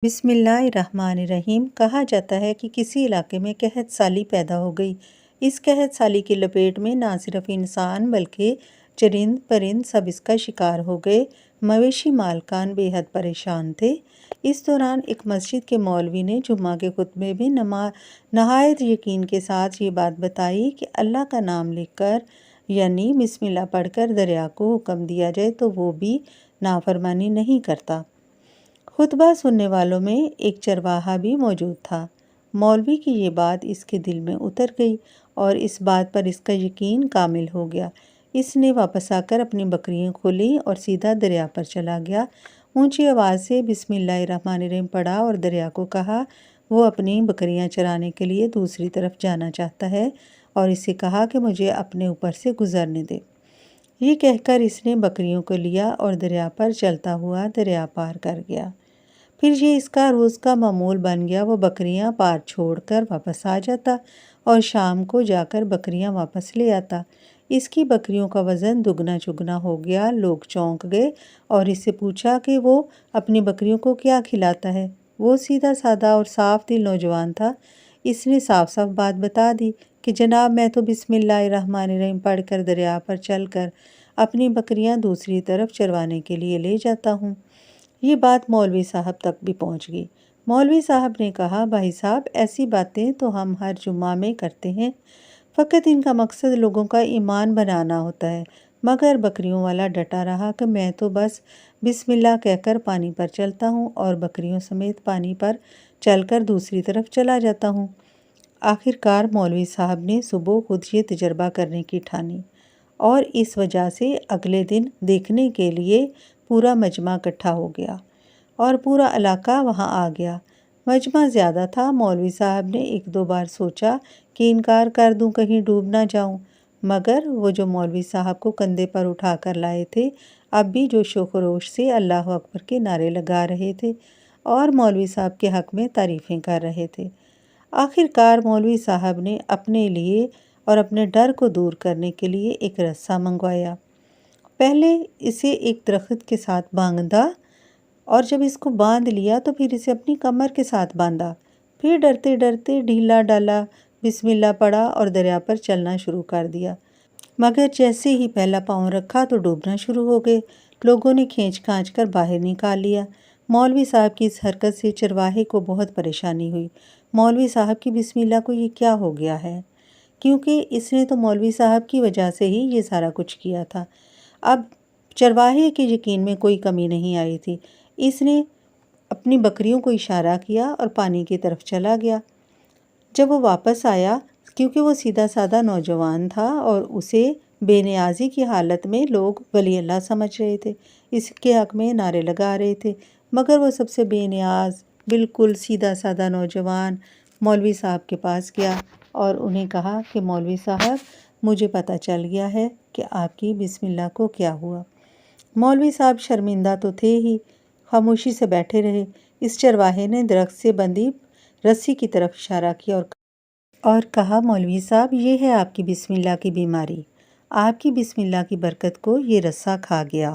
بسم اللہ الرحمن الرحیم۔ کہا جاتا ہے کہ کسی علاقے میں قحط سالی پیدا ہو گئی۔ اس قحط سالی کی لپیٹ میں نہ صرف انسان بلکہ چرند پرند سب اس کا شکار ہو گئے۔ مویشی مالکان بے حد پریشان تھے۔ اس دوران ایک مسجد کے مولوی نے جمعہ کے خطبے میں نہایت یقین کے ساتھ یہ بات بتائی کہ اللہ کا نام لکھ کر یعنی بسم اللہ پڑھ کر دریا کو حکم دیا جائے تو وہ بھی نافرمانی نہیں کرتا۔ خطبہ سننے والوں میں ایک چرواہا بھی موجود تھا۔ مولوی کی یہ بات اس کے دل میں اتر گئی اور اس بات پر اس کا یقین کامل ہو گیا۔ اس نے واپس آ کر اپنی بکریاں کھولیں اور سیدھا دریا پر چلا گیا۔ اونچی آواز سے بسم اللہ الرحمن الرحیم پڑھا اور دریا کو کہا وہ اپنی بکریاں چرانے کے لیے دوسری طرف جانا چاہتا ہے اور اسے کہا کہ مجھے اپنے اوپر سے گزرنے دے۔ یہ کہہ کر اس نے بکریوں کو لیا اور دریا پر چلتا ہوا دریا پار کر گیا۔ پھر یہ اس کا روز کا معمول بن گیا۔ وہ بکریاں پار چھوڑ کر واپس آ جاتا اور شام کو جا کر بکریاں واپس لے آتا۔ اس کی بکریوں کا وزن دگنا چگنا ہو گیا۔ لوگ چونک گئے اور اس سے پوچھا کہ وہ اپنی بکریوں کو کیا کھلاتا ہے۔ وہ سیدھا سادہ اور صاف دل نوجوان تھا۔ اس نے صاف صاف بات بتا دی کہ جناب میں تو بسم اللہ الرحمن الرحیم پڑھ کر دریا پر چل کر اپنی بکریاں دوسری طرف چروانے کے لیے لے جاتا ہوں۔ یہ بات مولوی صاحب تک بھی پہنچ گئی۔ مولوی صاحب نے کہا بھائی صاحب ایسی باتیں تو ہم ہر جمعہ میں کرتے ہیں، فقط ان کا مقصد لوگوں کا ایمان بنانا ہوتا ہے۔ مگر بکریوں والا ڈٹا رہا کہ میں تو بس بسم اللہ کہہ کر پانی پر چلتا ہوں اور بکریوں سمیت پانی پر چل کر دوسری طرف چلا جاتا ہوں۔ آخر کار مولوی صاحب نے صبح خود یہ تجربہ کرنے کی ٹھانی اور اس وجہ سے اگلے دن دیکھنے کے لیے پورا مجمع اکٹھا ہو گیا اور پورا علاقہ وہاں آ گیا۔ مجمع زیادہ تھا۔ مولوی صاحب نے ایک دو بار سوچا کہ انکار کر دوں کہیں ڈوب نہ جاؤں، مگر وہ جو مولوی صاحب کو کندھے پر اٹھا کر لائے تھے اب بھی جوش و خروش سے اللہ اکبر کے نعرے لگا رہے تھے اور مولوی صاحب کے حق میں تعریفیں کر رہے تھے۔ آخر کار مولوی صاحب نے اپنے لیے اور اپنے ڈر کو دور کرنے کے لیے ایک رسہ منگوایا۔ پہلے اسے ایک درخت کے ساتھ باندھا اور جب اس کو باندھ لیا تو پھر اسے اپنی کمر کے ساتھ باندھا۔ پھر ڈرتے ڈرتے ڈھیلا ڈالا، بسم اللہ پڑھا اور دریا پر چلنا شروع کر دیا۔ مگر جیسے ہی پہلا پاؤں رکھا تو ڈوبنا شروع ہو گئے۔ لوگوں نے کھینچ کھانچ کر باہر نکال لیا۔ مولوی صاحب کی اس حرکت سے چرواہے کو بہت پریشانی ہوئی۔ مولوی صاحب کی بسم اللہ کو یہ کیا ہو گیا ہے؟ کیونکہ اس نے تو مولوی صاحب کی وجہ سے ہی یہ سارا کچھ کیا تھا۔ اب چرواہے کے یقین میں کوئی کمی نہیں آئی تھی۔ اس نے اپنی بکریوں کو اشارہ کیا اور پانی کی طرف چلا گیا۔ جب وہ واپس آیا، کیونکہ وہ سیدھا سادہ نوجوان تھا اور اسے بے نیازی کی حالت میں لوگ ولی اللہ سمجھ رہے تھے، اس کے حق میں نعرے لگا رہے تھے، مگر وہ سب سے بے نیاز بالکل سیدھا سادہ نوجوان مولوی صاحب کے پاس گیا اور انہیں کہا کہ مولوی صاحب مجھے پتہ چل گیا ہے کہ آپ کی بسم اللہ کو کیا ہوا۔ مولوی صاحب شرمندہ تو تھے ہی، خاموشی سے بیٹھے رہے۔ اس چرواہے نے درخت سے بندھی رسی کی طرف اشارہ کیا اور کہا مولوی صاحب یہ ہے آپ کی بسم اللہ کی بیماری، آپ کی بسم اللہ کی برکت کو یہ رسہ کھا گیا۔